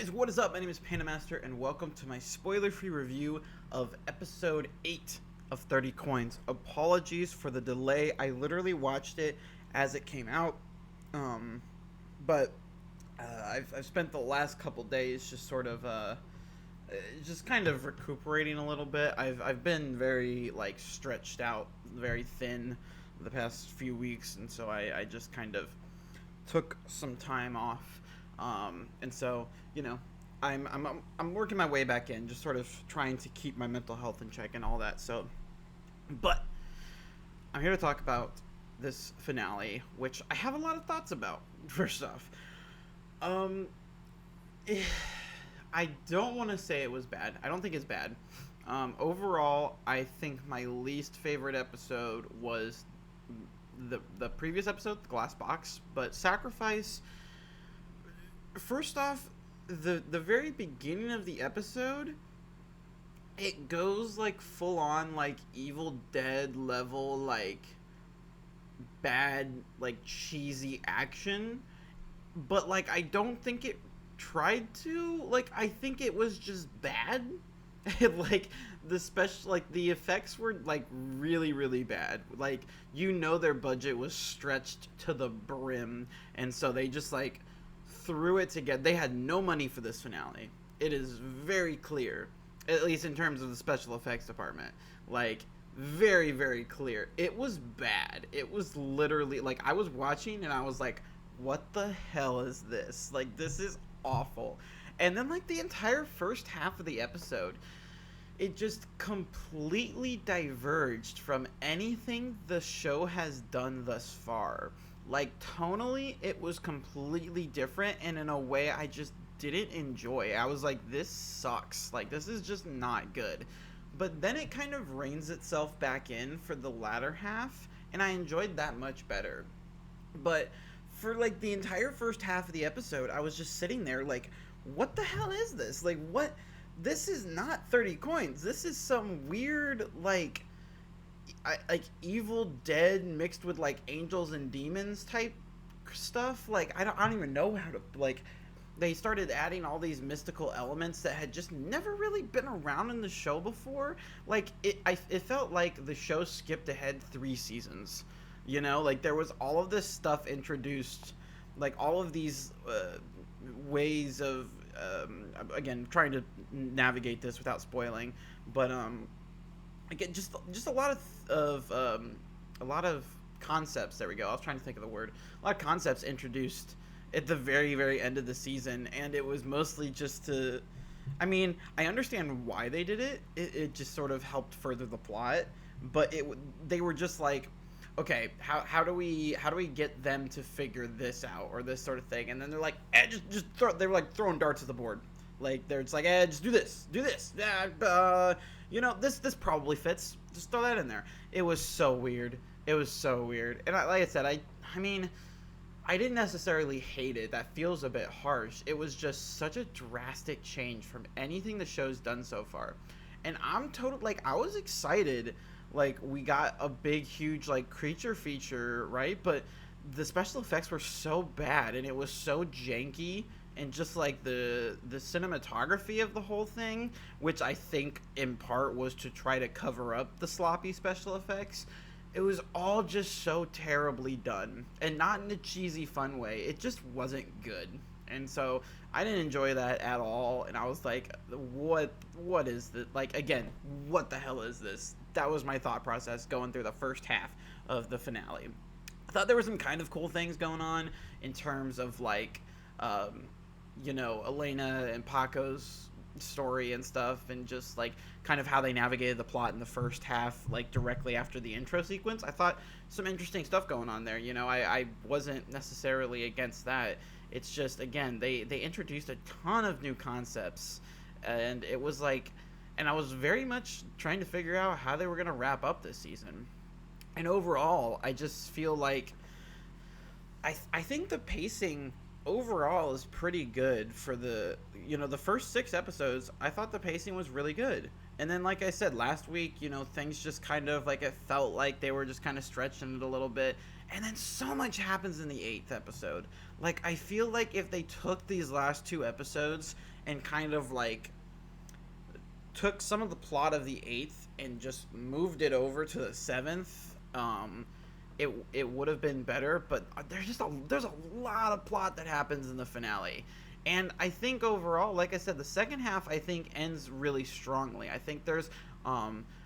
Guys, what is up? My name is PandaMaster, and welcome to my spoiler-free review of episode 8 of 30 Coins. Apologies for the delay. I literally watched it as it came out, but I've spent the last couple days just sort of just kind of recuperating a little bit. I've been very stretched out, very thin the past few weeks, and so I just kind of took some time off. And so, I'm working my way back in, just sort of trying to keep my mental health in check and all that. So, but I'm here to talk about this finale, which I have a lot of thoughts about. First off, I don't want to say it was bad. I don't think it's bad. Overall, I think my least favorite episode was the previous episode, the glass box. But Sacrifice, first off, the very beginning of the episode, it goes full on Evil Dead level, bad, cheesy action, but I don't think it tried to. I think it was just bad. The special, the effects were really, really bad. Their budget was stretched to the brim, and so they just threw it together. They had no money for this finale. It is very clear, at least in terms of the special effects department. Very, very clear. It was bad. It was literally I was watching and I was like, what the hell is this? This is awful. And then the entire first half of the episode, it just completely diverged from anything the show has done thus far. Tonally, it was completely different, and in a way I just didn't enjoy. I was like, this sucks. This is just not good. But then it kind of reins itself back in for the latter half, and I enjoyed that much better. But for the entire first half of the episode, I was just sitting there what the hell is this? What? This is not 30 Coins. This is some weird Evil Dead mixed with angels and demons type stuff. I don't even know how to they started adding all these mystical elements that had just never really been around in the show before. It felt like the show skipped ahead 3 seasons. There was all of this stuff introduced, all of these ways of again, trying to navigate this without spoiling, but again, just a lot of concepts. There we go. I was trying to think of the word. A lot of concepts introduced at the very, very end of the season, and it was mostly just to. I mean, I understand why they did it. It just sort of helped further the plot, but they were just okay, how do we get them to figure this out or this sort of thing? And then they're just throw. They were throwing darts at the board. They're just just do this. This probably fits. Just throw that in there. It was so weird. And I said, I mean, I didn't necessarily hate it. That feels a bit harsh. It was just such a drastic change from anything the show's done so far. And I'm totally, I was excited. We got a big, huge, creature feature, right? But the special effects were so bad, and it was so janky. And just the cinematography of the whole thing, which I think in part was to try to cover up the sloppy special effects, it was all just so terribly done, and not in a cheesy fun way. It just wasn't good, and so I didn't enjoy that at all. And I was like, what is this? Again, what the hell is this? That was my thought process going through the first half of the finale. I thought there were some kind of cool things going on in terms of Elena and Paco's story and stuff, and just kind of how they navigated the plot in the first half, directly after the intro sequence. I thought some interesting stuff going on there. I wasn't necessarily against that. It's just, again, they introduced a ton of new concepts, and it was and I was very much trying to figure out how they were going to wrap up this season. And overall, I just feel I think the pacing overall is pretty good for the first 6 episodes. I thought the pacing was really good. And then, like I said last week, things just kind of like it felt like they were just kind of stretching it a little bit. And then so much happens in the eighth episode. Like, I feel like if they took these last 2 episodes and kind of like took some of the plot of the eighth and just moved it over to the seventh, it would have been better. But there's a lot of plot that happens in the finale, and I think overall, like I said, the second half I think ends really strongly. I think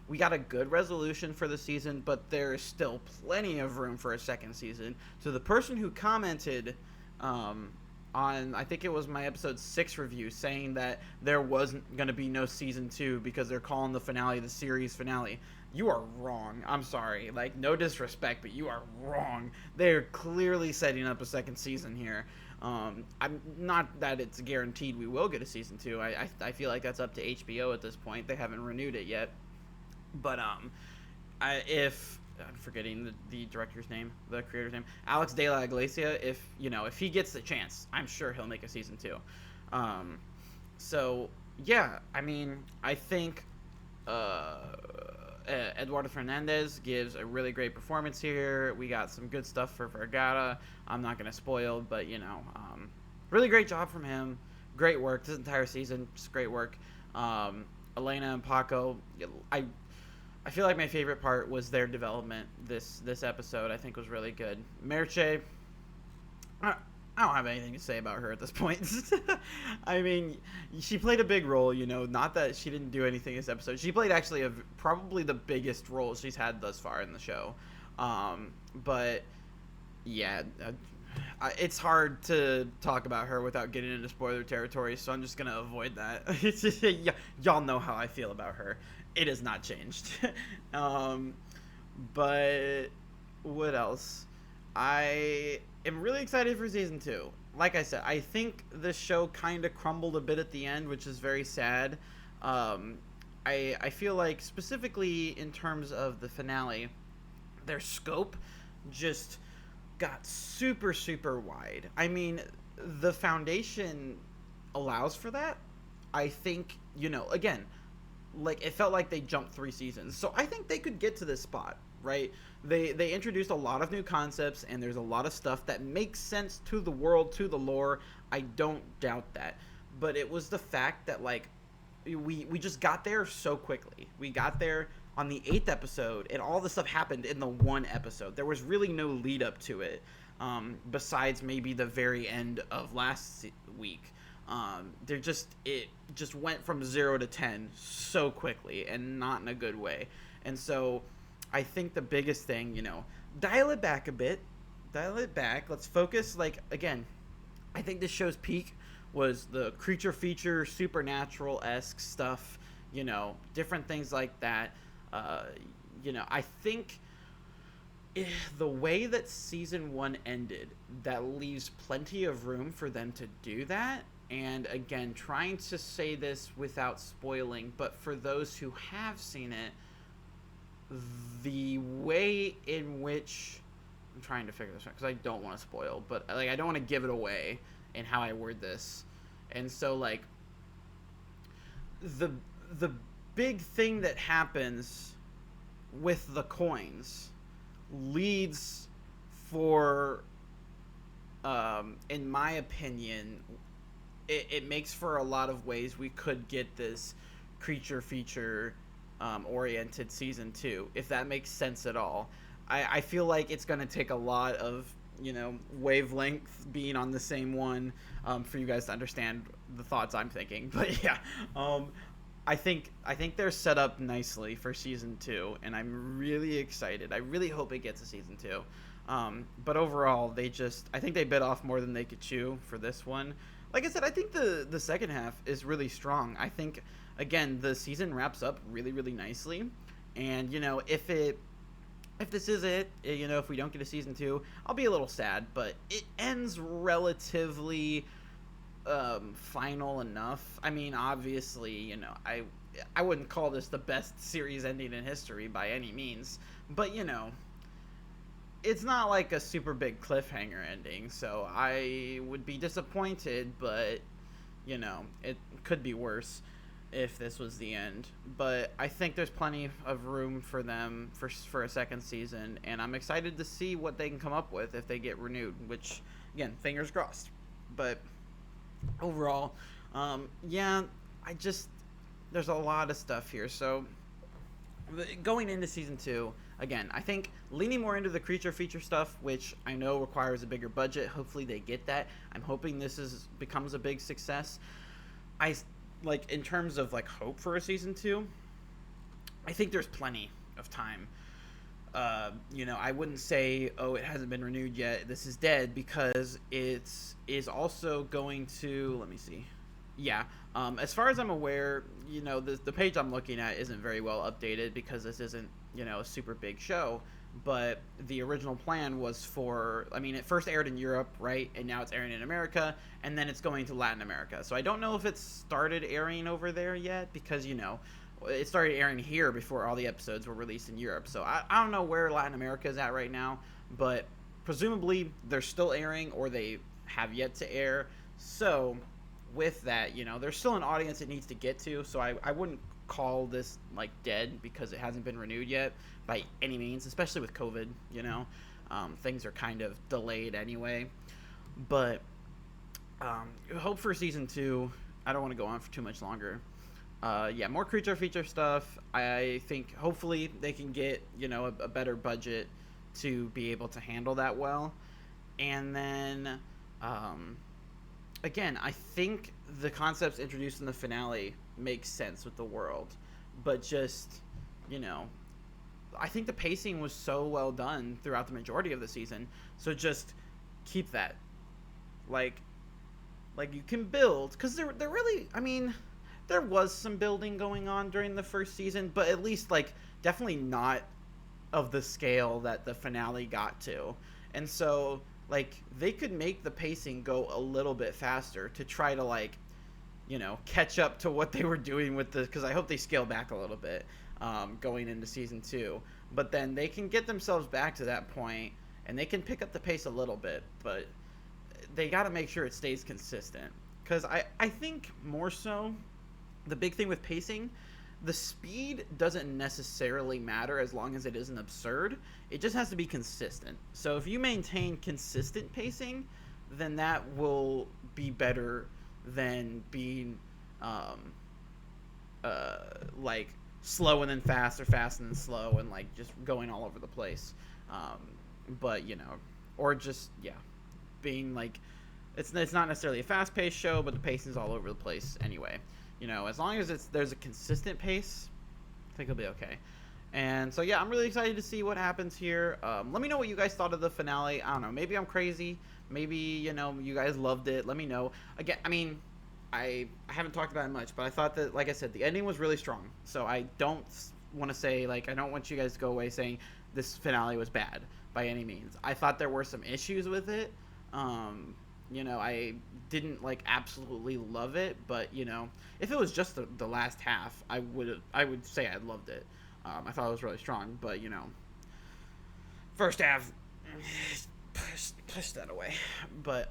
we got a good resolution for the season, but there is still plenty of room for a second season. So the person who commented on, I think it was my episode 6 review, saying that there wasn't going to be no season 2 because they're calling the finale the series finale. You are wrong. I'm sorry. Like, no disrespect, but you are wrong. They're clearly setting up a second season here. I'm not that it's guaranteed we will get a season 2. I feel like that's up to HBO at this point. They haven't renewed it yet. But if I'm forgetting the director's name, the creator's name, Alex De La Iglesia. If he gets the chance, I'm sure he'll make a season 2. So yeah, I mean, I think Eduardo Fernandez gives a really great performance here. We got some good stuff for Vergara. I'm not gonna spoil, but really great job from him. Great work this entire season. Just great work. Elena and Paco. I feel like my favorite part was their development this episode. I think was really good. Merche, I don't have anything to say about her at this point. I mean, she played a big role, not that she didn't do anything this episode. She played actually probably the biggest role she's had thus far in the show. But yeah, it's hard to talk about her without getting into spoiler territory, so I'm just going to avoid that. Y'all know how I feel about her. It has not changed. But what else? I am really excited for season 2. Like I said, I think the show kind of crumbled a bit at the end, which is very sad. I feel like specifically in terms of the finale, their scope just got super, super wide. I mean, the foundation allows for that. I think, again, like, it felt like they jumped 3 seasons. So I think they could get to this spot, right? They introduced a lot of new concepts, and there's a lot of stuff that makes sense to the world, to the lore. I don't doubt that. But it was the fact that, like, we just got there so quickly. We got there on the 8th episode, and all this stuff happened in the 1 episode. There was really no lead up to it, besides maybe the very end of last week. It just went from 0 to 10 so quickly, and not in a good way. And so I think the biggest thing, dial it back a bit. Dial it back. Let's focus. Like, again, I think this show's peak was the creature feature, supernatural-esque stuff, different things like that. I think the way that season 1 ended, that leaves plenty of room for them to do that. And again, trying to say this without spoiling, but for those who have seen it, the way in which I'm trying to figure this out, because I don't want to spoil, but like, I don't want to give it away in how I word this. And so, like, the big thing that happens with the coins leads for, in my opinion, it makes for a lot of ways we could get this creature feature oriented season 2, if that makes sense at all. I feel like it's going to take a lot of wavelength being on the same one for you guys to understand the thoughts I'm thinking. But yeah, I think they're set up nicely for season 2, and I'm really excited. I really hope it gets a season 2. But overall, I think they bit off more than they could chew for this one. Like I said, I think the second half is really strong. I think, again, the season wraps up really, really nicely. And, if this is it, if we don't get a season 2, I'll be a little sad. But it ends relatively final enough. I mean, obviously, I wouldn't call this the best series ending in history by any means. But, it's not like a super big cliffhanger ending, so I would be disappointed, but it could be worse if this was the end. But I think there's plenty of room for them for a second season, and I'm excited to see what they can come up with if they get renewed, which, again, fingers crossed. But overall, yeah, I just, there's a lot of stuff here. So going into season 2, again, I think leaning more into the creature feature stuff, which I know requires a bigger budget. Hopefully they get that. I'm hoping this becomes a big success. I like, in terms of like hope for a season 2, I think there's plenty of time. I wouldn't say, oh, it hasn't been renewed yet, this is dead, because it is also going to, let me see. Yeah, as far as I'm aware, the page I'm looking at isn't very well updated because this isn't, a super big show. But the original plan was for, I mean, it first aired in Europe, right? And now it's airing in America, and then it's going to Latin America. So I don't know if it's started airing over there yet because, it started airing here before all the episodes were released in Europe. So I don't know where Latin America is at right now, but presumably they're still airing or they have yet to air. So with that, there's still an audience it needs to get to. So I wouldn't call this like dead because it hasn't been renewed yet by any means, especially with COVID. Things are kind of delayed anyway. But hope for season 2. I don't want to go on for too much longer. Yeah, more creature feature stuff. I think hopefully they can get a better budget to be able to handle that well. And then again, I think the concepts introduced in the finale make sense with the world, but just I think the pacing was so well done throughout the majority of the season. So just keep that, like you can build, because they're really, I mean, there was some building going on during the first season, but at least like definitely not of the scale that the finale got to. And so like they could make the pacing go a little bit faster to try to like catch up to what they were doing with the, because I hope they scale back a little bit going into season 2, but then they can get themselves back to that point and they can pick up the pace a little bit, but they got to make sure it stays consistent. Because I think more so the big thing with pacing, the speed doesn't necessarily matter as long as it isn't absurd. It just has to be consistent. So if you maintain consistent pacing, then that will be better than being like slow and then fast, or fast and then slow, and like just going all over the place. But or just being like, it's not necessarily a fast-paced show, but the pacing is all over the place anyway. As long as there's a consistent pace, I think it'll be okay. And so I'm really excited to see what happens here. Let me know what you guys thought of the finale. I don't know, maybe I'm crazy, maybe you guys loved it. Let me know. Again, I mean, I haven't talked about it much, but I thought that, like I said, the ending was really strong. So I don't want to say, like, I don't want you guys to go away saying this finale was bad by any means. I thought there were some issues with it. I didn't like absolutely love it, but if it was just the last half, I would say I loved it. I thought it was really strong, but first half, push that away. But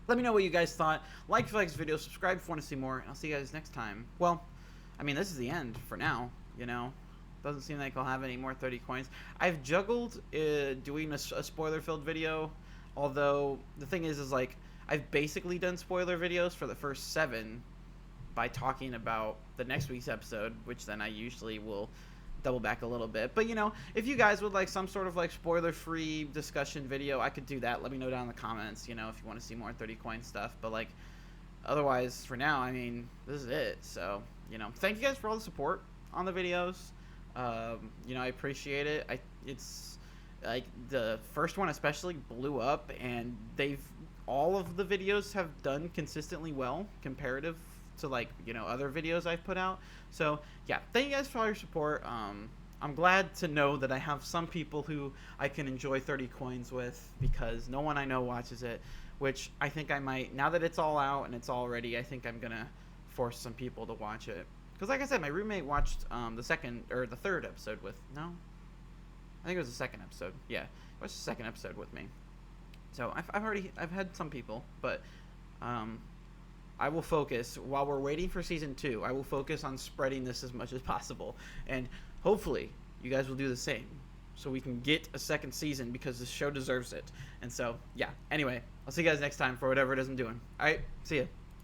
let me know what you guys thought. Like if you like this video, subscribe if you want to see more, and I'll see you guys next time. Well, I mean, this is the end for now. Doesn't seem like I'll have any more 30 coins. I've juggled doing a spoiler-filled video. Although the thing is like I've basically done spoiler videos for the first 7 by talking about the next week's episode, which then I usually will double back a little bit. But if you guys would like some sort of like spoiler-free discussion video, I could do that. Let me know down in the comments, if you want to see more 30 coin stuff. But like otherwise, for now, I mean, this is it. So thank you guys for all the support on the videos. I appreciate it. It's like the first one especially blew up, and all of the videos have done consistently well comparative to like other videos I've put out. So thank you guys for all your support. I'm glad to know that I have some people who I can enjoy 30 coins with, because no one I know watches it, which I think I might, now that it's all out and it's all ready, I think I'm gonna force some people to watch it. Because like I said, my roommate watched the third episode with, no? I think it was the second episode. Yeah, watch the second episode with me. So I've had some people, but um, I will focus while we're waiting for season 2. I will focus on spreading this as much as possible, and hopefully you guys will do the same, so we can get a second season because this show deserves it. And so yeah. Anyway, I'll see you guys next time for whatever it is I'm doing. All right, see ya.